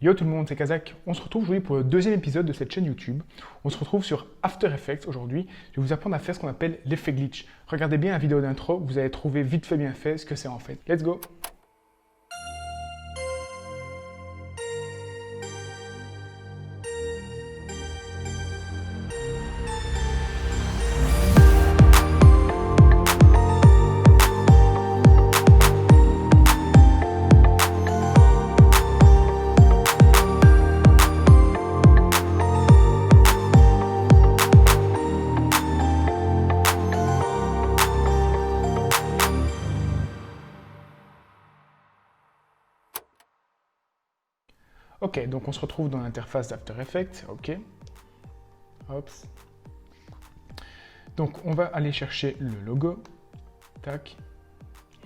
Yo tout le monde, c'est Kazak. On se retrouve aujourd'hui pour le deuxième épisode de cette chaîne YouTube. On se retrouve sur After Effects aujourd'hui. Je vais vous apprendre à faire ce qu'on appelle l'effet glitch. Regardez bien la vidéo d'intro, vous allez trouver vite fait bien fait ce que c'est en fait. Let's go! Ok, donc on se retrouve dans l'interface d'After Effects. Ok. Hop. Donc on va aller chercher le logo. Tac.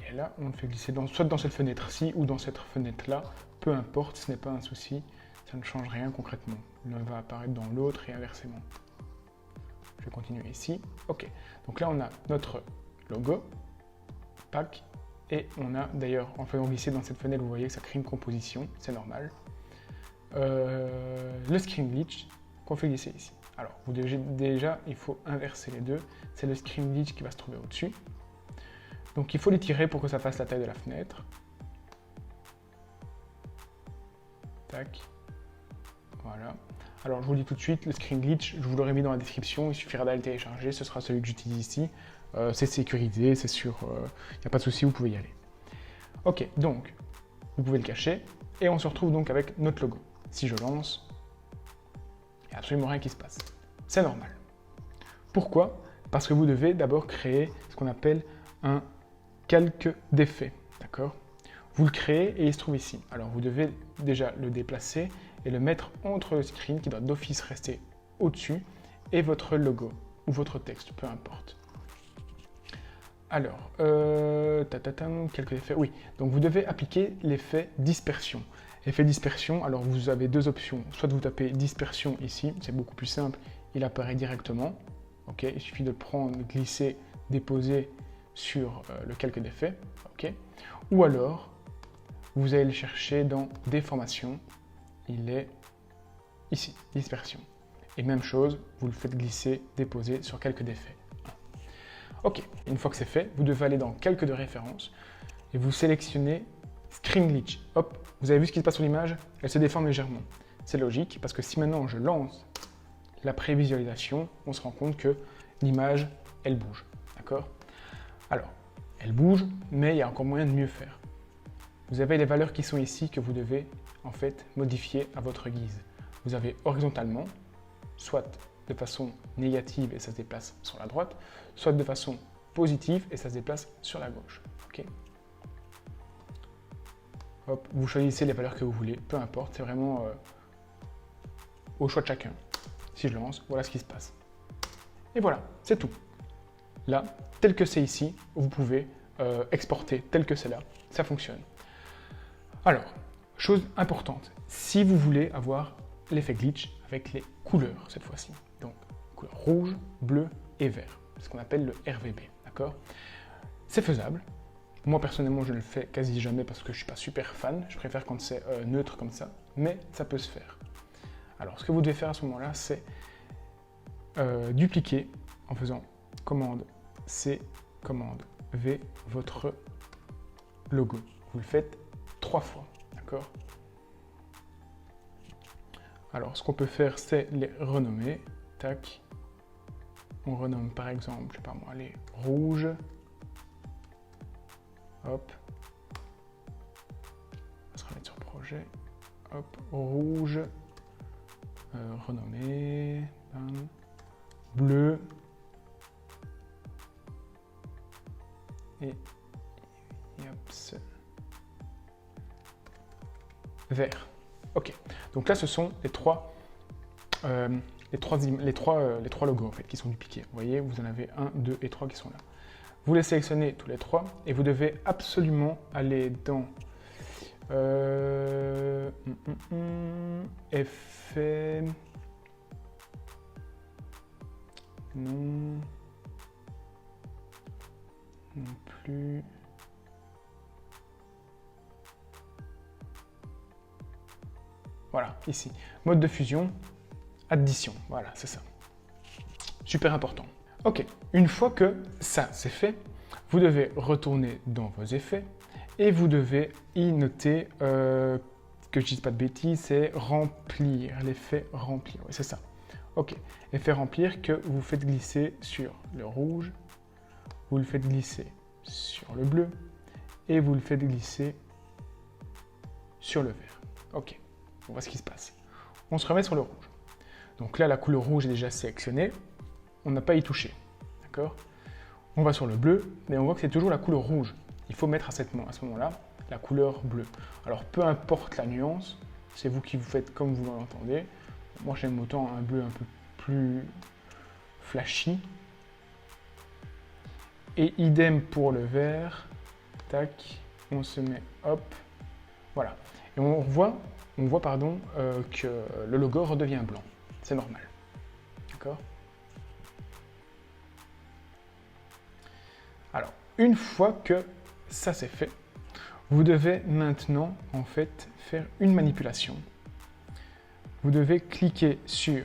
Et là, on le fait glisser soit dans cette fenêtre-ci ou dans cette fenêtre-là. Peu importe, ce n'est pas un souci. Ça ne change rien concrètement. L'un va apparaître dans l'autre et inversement. Je vais continuer ici. Ok. Donc là, on a notre logo. Pack. Et on a d'ailleurs, en faisant glisser dans cette fenêtre, vous voyez que ça crée une composition. C'est normal. Le screen glitch qu'on fait glisser ici. Alors, déjà, il faut inverser les deux. C'est le screen glitch qui va se trouver au-dessus. Donc, il faut l'étirer pour que ça fasse la taille de la fenêtre. Tac. Voilà. Alors, je vous le dis tout de suite, le screen glitch, je vous l'aurai mis dans la description. Il suffira d'aller le télécharger. Ce sera celui que j'utilise ici. C'est sécurisé, c'est sûr. Il n'y a pas de souci, vous pouvez y aller. Ok, donc, vous pouvez le cacher. Et on se retrouve donc avec notre logo. Si je lance, il n'y a absolument rien qui se passe. C'est normal. Pourquoi? Parce que vous devez d'abord créer ce qu'on appelle un calque d'effet. D'accord? Vous le créez et il se trouve ici. Alors vous devez déjà le déplacer et le mettre entre le screen qui doit d'office rester au-dessus et votre logo ou votre texte, peu importe. Alors, quelques effets. Oui, donc vous devez appliquer l'effet dispersion. Effet dispersion, alors vous avez deux options. Soit vous tapez dispersion ici, c'est beaucoup plus simple, il apparaît directement. Ok, il suffit de le prendre, glisser, déposer sur le calque d'effet. Ok. Ou alors, vous allez le chercher dans déformation. Il est ici, dispersion. Et même chose, vous le faites glisser, déposer sur calque d'effet. Ok, une fois que c'est fait, vous devez aller dans calque de référence et vous sélectionnez Screen Glitch. Hop, vous avez vu ce qui se passe sur l'image? Elle se déforme légèrement. C'est logique parce que si maintenant je lance la prévisualisation, on se rend compte que l'image, elle bouge. D'accord? Alors, elle bouge, mais il y a encore moyen de mieux faire. Vous avez les valeurs qui sont ici que vous devez en fait modifier à votre guise. Vous avez horizontalement, soit de façon négative et ça se déplace sur la droite, soit de façon positive et ça se déplace sur la gauche. Okay. Hop, vous choisissez les valeurs que vous voulez, peu importe, c'est vraiment au choix de chacun. Si je lance, voilà ce qui se passe. Et voilà, c'est tout. Là, tel que c'est ici, vous pouvez exporter tel que c'est là, ça fonctionne. Alors, chose importante, si vous voulez avoir l'effet glitch avec les couleurs cette fois-ci, donc couleur rouge, bleu et vert, ce qu'on appelle le RVB, d'accord? C'est faisable. Moi personnellement je ne le fais quasi jamais parce que je ne suis pas super fan, je préfère quand c'est neutre comme ça, mais ça peut se faire. Alors ce que vous devez faire à ce moment-là, c'est dupliquer en faisant commande C, commande V, votre logo. Vous le faites 3 fois, d'accord? Alors ce qu'on peut faire, c'est les renommer. Tac. On renomme par exemple, je sais pas moi, les rouges. Hop. On va se remettre sur projet. Hop, rouge. Renommer. Bleu. Et hop, vert. Ok. Donc là, ce sont les trois logos en fait, qui sont dupliqués. Vous voyez, vous en avez 1, 2 et 3 qui sont là. Vous les sélectionnez tous les 3 et vous devez absolument aller dans effet. Non. Non plus. Voilà, ici. Mode de fusion, addition. Voilà, c'est ça. Super important. Ok, une fois que ça c'est fait, vous devez retourner dans vos effets et vous devez y noter, que je ne dise pas de bêtises, c'est remplir, l'effet remplir, oui c'est ça. Ok, effet remplir que vous faites glisser sur le rouge, vous le faites glisser sur le bleu et vous le faites glisser sur le vert. Ok, on voit ce qui se passe. On se remet sur le rouge. Donc là, la couleur rouge est déjà sélectionnée, on n'a pas y touché, d'accord? On va sur le bleu, mais on voit que c'est toujours la couleur rouge. Il faut mettre à ce moment-là la couleur bleue. Alors, peu importe la nuance, c'est vous qui vous faites comme vous l'entendez. Moi, j'aime autant un bleu un peu plus flashy. Et idem pour le vert. Tac, on se met, hop, voilà. Et on voit que le logo redevient blanc. C'est normal. D'accord? Alors, une fois que ça c'est fait, vous devez maintenant en fait faire une manipulation. Vous devez cliquer sur,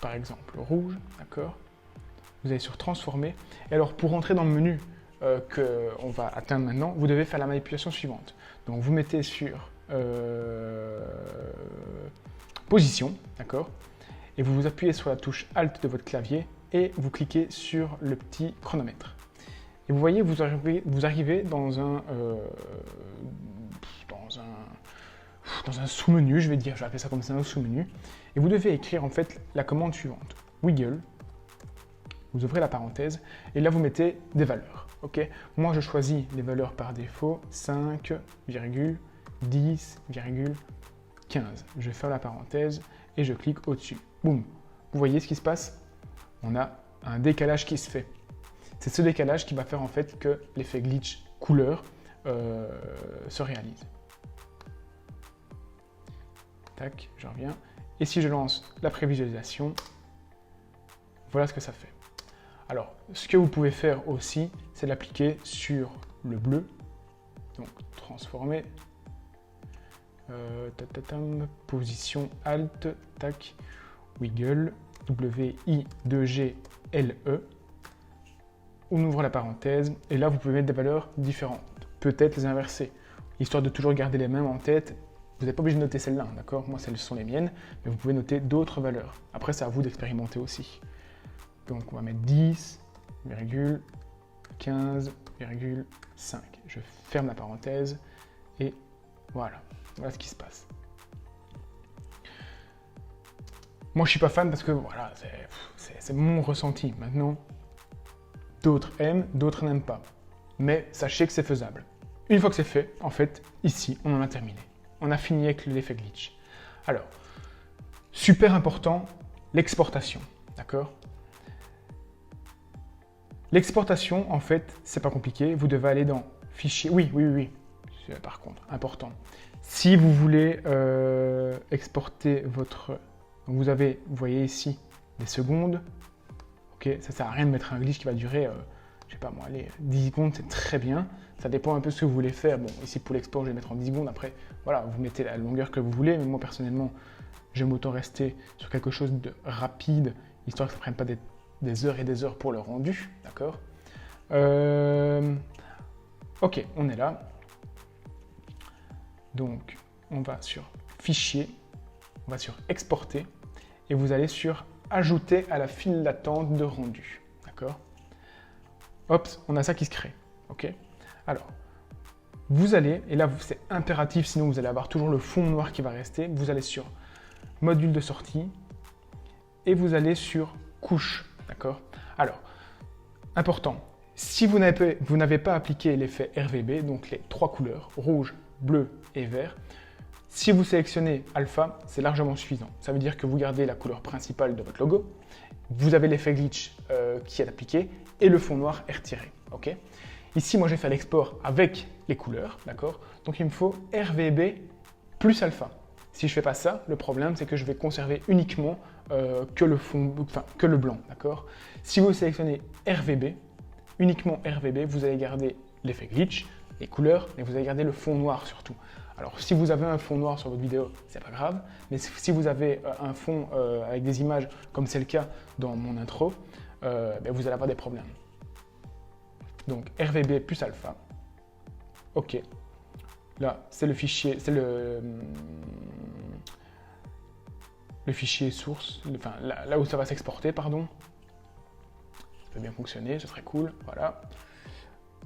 par exemple, rouge, d'accord? Vous allez sur transformer. Et alors, pour rentrer dans le menu qu'on va atteindre maintenant, vous devez faire la manipulation suivante. Donc, vous mettez sur position, d'accord? Et vous vous appuyez sur la touche Alt de votre clavier et vous cliquez sur le petit chronomètre. Et vous voyez, vous arrivez dans un sous-menu, je vais appeler ça comme ça, un sous-menu. Et vous devez écrire en fait la commande suivante. Wiggle, vous ouvrez la parenthèse, et là vous mettez des valeurs. Okay, moi je choisis les valeurs par défaut, 5,10,15. Je vais faire la parenthèse et je clique au-dessus. Boum, vous voyez ce qui se passe? On a un décalage qui se fait. C'est ce décalage qui va faire en fait que l'effet glitch couleur se réalise. Tac, je reviens. Et si je lance la prévisualisation, voilà ce que ça fait. Alors, ce que vous pouvez faire aussi, c'est l'appliquer sur le bleu. Donc, transformer. Position Alt, tac, Wiggle, W-I-2-G-L-E. On ouvre la parenthèse, et là, vous pouvez mettre des valeurs différentes. Peut-être les inverser, histoire de toujours garder les mêmes en tête. Vous n'êtes pas obligé de noter celles-là, d'accord? Moi, celles sont les miennes, mais vous pouvez noter d'autres valeurs. Après, c'est à vous d'expérimenter aussi. Donc, on va mettre 10,15,5. Je ferme la parenthèse, et voilà. Voilà ce qui se passe. Moi, je ne suis pas fan parce que, voilà, c'est mon ressenti. Maintenant, d'autres aiment, d'autres n'aiment pas. Mais sachez que c'est faisable. Une fois que c'est fait, en fait, ici, on en a terminé. On a fini avec l'effet glitch. Alors, super important, l'exportation. D'accord? L'exportation, en fait, c'est pas compliqué. Vous devez aller dans Fichier. Oui. Par contre, important. Si vous voulez exporter votre... Donc vous voyez ici, des secondes. Ok, ça sert à rien de mettre un glitch qui va durer, je sais pas moi, allez, 10 secondes, c'est très bien. Ça dépend un peu de ce que vous voulez faire. Bon, ici pour l'export, je vais mettre en 10 secondes. Après, voilà, vous mettez la longueur que vous voulez. Mais moi, personnellement, j'aime autant rester sur quelque chose de rapide, histoire que ça ne prenne pas des heures et des heures pour le rendu. D'accord? Ok, on est là. Donc, on va sur Fichier, on va sur Exporter, et vous allez sur Ajouter à la file d'attente de rendu. D'accord? Hop, on a ça qui se crée. Ok? Alors, vous allez, et là c'est impératif, sinon vous allez avoir toujours le fond noir qui va rester, vous allez sur Module de sortie, et vous allez sur Couche. D'accord? Alors, important, si vous n'avez pas appliqué l'effet RVB, donc les trois couleurs, rouge, bleu et vert, si vous sélectionnez alpha, c'est largement suffisant. Ça veut dire que vous gardez la couleur principale de votre logo, vous avez l'effet glitch qui est appliqué et le fond noir est retiré. Okay? Ici, moi, j'ai fait l'export avec les couleurs, d'accord? Donc, il me faut RVB plus alpha. Si je ne fais pas ça, le problème, c'est que je vais conserver uniquement que le blanc, d'accord? Si vous sélectionnez RVB, uniquement RVB, vous allez garder l'effet glitch, les couleurs, mais vous allez garder le fond noir surtout. Alors si vous avez un fond noir sur votre vidéo, c'est pas grave, mais si vous avez un fond avec des images, comme c'est le cas dans mon intro, vous allez avoir des problèmes. Donc RVB plus alpha, ok. Là, c'est le fichier, c'est le fichier source, enfin là où ça va s'exporter, pardon. Ça peut bien fonctionner, ce serait cool, voilà.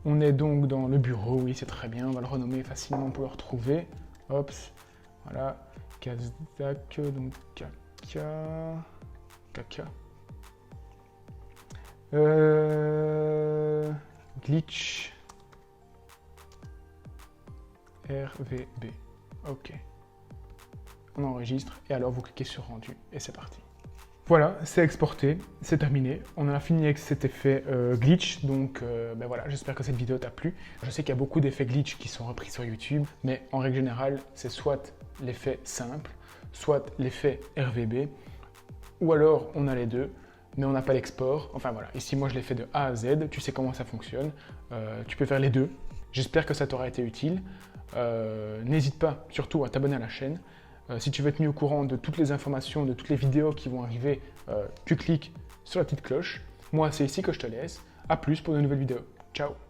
On est donc dans le bureau, oui, c'est très bien, on va le renommer facilement pour le retrouver. Hop, voilà, Kazak, donc caca. Glitch. RVB. Ok. On enregistre et alors vous cliquez sur rendu et c'est parti. Voilà, c'est exporté, c'est terminé. On a fini avec cet effet glitch, donc voilà, j'espère que cette vidéo t'a plu. Je sais qu'il y a beaucoup d'effets glitch qui sont repris sur YouTube, mais en règle générale, c'est soit l'effet simple, soit l'effet RVB, ou alors on a les deux, mais on n'a pas l'export. Enfin voilà, ici moi je l'ai fait de A à Z, tu sais comment ça fonctionne. Tu peux faire les deux. J'espère que ça t'aura été utile. N'hésite pas surtout à t'abonner à la chaîne. Si tu veux être mis au courant de toutes les informations, de toutes les vidéos qui vont arriver, tu cliques sur la petite cloche. Moi, c'est ici que je te laisse. A plus pour de nouvelles vidéos. Ciao!